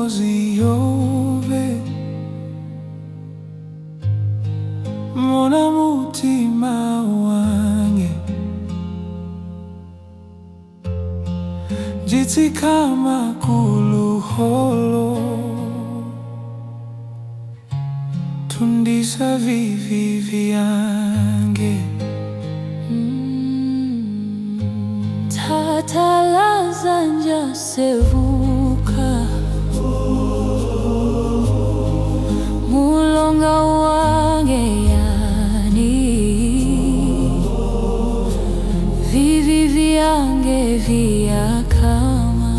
ngozi yove mona mutima wange jitsi kama kuluholo tundisa vivi vyange tatalaza nja sevuka mulonga wange yani vivi vyange vyakama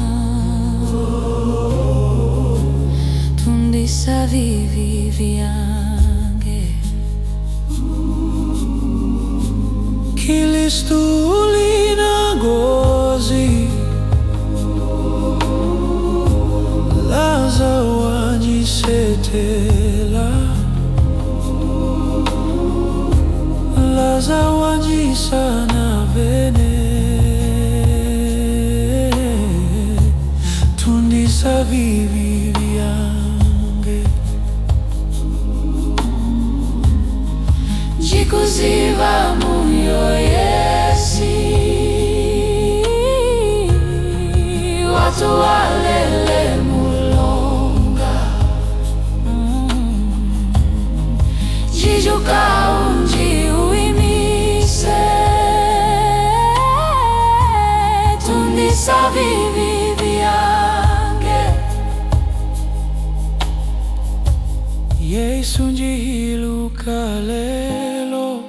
tundisa vivi vyange Kilistuli na ngozi laza wajisetela laza wajisana vene tundisa vivi vyange jikuziva muyo yesi watu walele mulonga jijuka unji uimise tundisa vivi vyange Yesu njihiluka lelo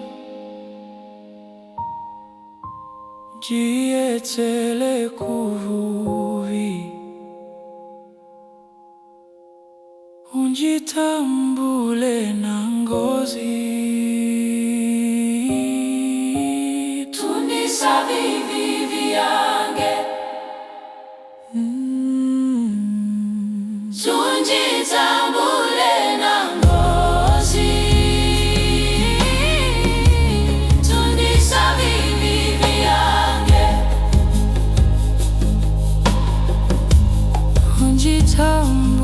jietsele kuvuvi unjitambule na ngozi tundisa vivi vyange tunjitambule na ngozi tundisa vivi vyange unjitambule